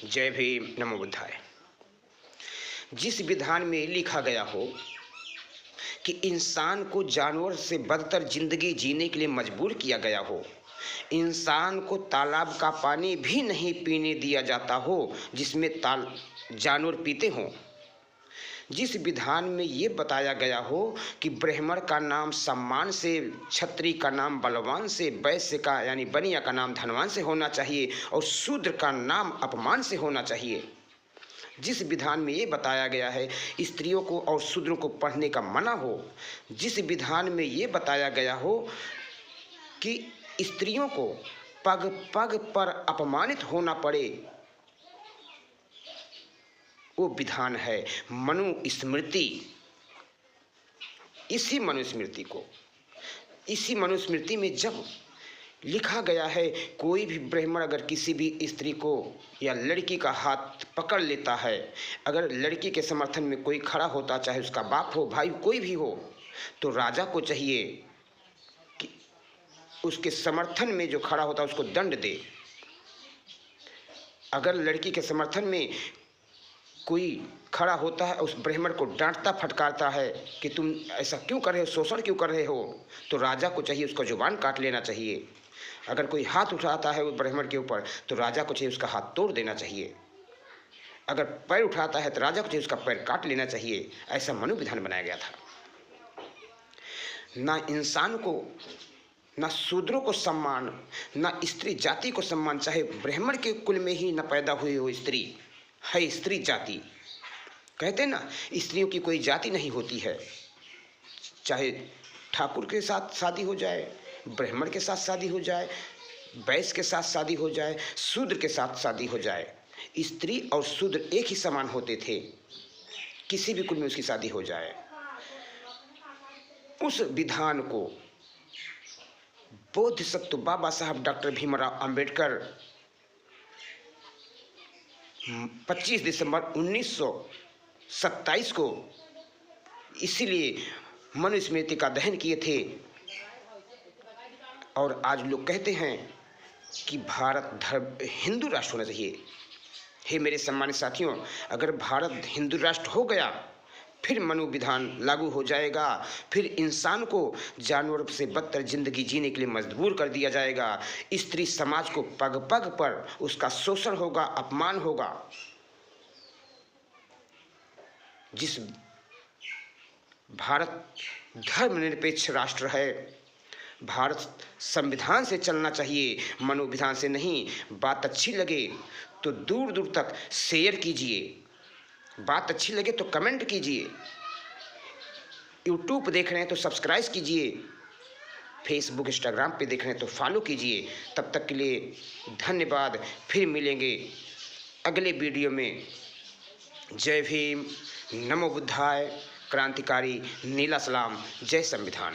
जय भीम, नमो बुद्धाय। जिस विधान में लिखा गया हो कि इंसान को जानवर से बदतर जिंदगी जीने के लिए मजबूर किया गया हो, इंसान को तालाब का पानी भी नहीं पीने दिया जाता हो जिसमें जानवर पीते हों, जिस विधान में ये बताया गया हो कि ब्राह्मण का नाम सम्मान से, क्षत्रिय का नाम बलवान से, वैश्य का यानी बनिया का नाम धनवान से होना चाहिए और शूद्र का नाम अपमान से होना चाहिए, जिस विधान में ये बताया गया है स्त्रियों को और शूद्रों को पढ़ने का मना हो, जिस विधान में ये बताया गया हो कि स्त्रियों को पग पग पर अपमानित होना पड़े, वो विधान है मनुस्मृति। इसी मनुस्मृति में जब लिखा गया है कोई भी ब्राह्मण अगर किसी भी स्त्री को या लड़की का हाथ पकड़ लेता है, अगर लड़की के समर्थन में कोई खड़ा होता, चाहे उसका बाप हो, भाई, कोई भी हो, तो राजा को चाहिए कि उसके समर्थन में जो खड़ा होता है उसको दंड दे। अगर लड़की के समर्थन में कोई खड़ा होता है, उस ब्राह्मण को डांटता फटकारता है कि तुम ऐसा क्यों कर रहे हो, शोषण क्यों कर रहे हो, तो राजा को चाहिए उसका जुबान काट लेना चाहिए। अगर कोई हाथ उठाता है वो ब्राह्मण के ऊपर तो राजा को चाहिए उसका हाथ तोड़ देना चाहिए। अगर पैर उठाता है तो राजा को चाहिए उसका पैर काट लेना चाहिए। ऐसा मनु विधान बनाया गया था। ना इंसान को, ना शूद्रों को सम्मान, ना स्त्री जाति को सम्मान, चाहे ब्राह्मण के कुल में ही न पैदा हुई हो स्त्री है, स्त्री जाति। कहते हैं ना, स्त्रियों की कोई जाति नहीं होती है, चाहे ठाकुर के साथ शादी हो जाए, ब्राह्मण के साथ शादी हो जाए, वैश्य के साथ शादी हो जाए, शूद्र के साथ शादी हो जाए, स्त्री और शूद्र एक ही समान होते थे, किसी भी कुल में उसकी शादी हो जाए। उस विधान को बोधिसत्व बाबा साहब डॉक्टर भीमराव अंबेडकर 25 दिसंबर 1927 को इसीलिए मनुस्मृति का दहन किए थे। और आज लोग कहते हैं कि भारत हिंदू राष्ट्र होना चाहिए। हे मेरे सम्मानित साथियों, अगर भारत हिंदू राष्ट्र हो गया फिर मनु विधान लागू हो जाएगा, फिर इंसान को जानवर से बदतर जिंदगी जीने के लिए मजबूर कर दिया जाएगा। स्त्री समाज को पग पग पर उसका शोषण होगा, अपमान होगा। जिस भारत धर्मनिरपेक्ष राष्ट्र है, भारत संविधान से चलना चाहिए, मनु विधान से नहीं। बात अच्छी लगे तो दूर दूर तक शेयर कीजिए, बात अच्छी लगे तो कमेंट कीजिए, यूट्यूब पे देख रहे हैं तो सब्सक्राइब कीजिए, फेसबुक इंस्टाग्राम पे देख रहे हैं तो फॉलो कीजिए। तब तक के लिए धन्यवाद। फिर मिलेंगे अगले वीडियो में। जय भीम, नमो बुद्धाय, क्रांतिकारी नीला सलाम, जय संविधान।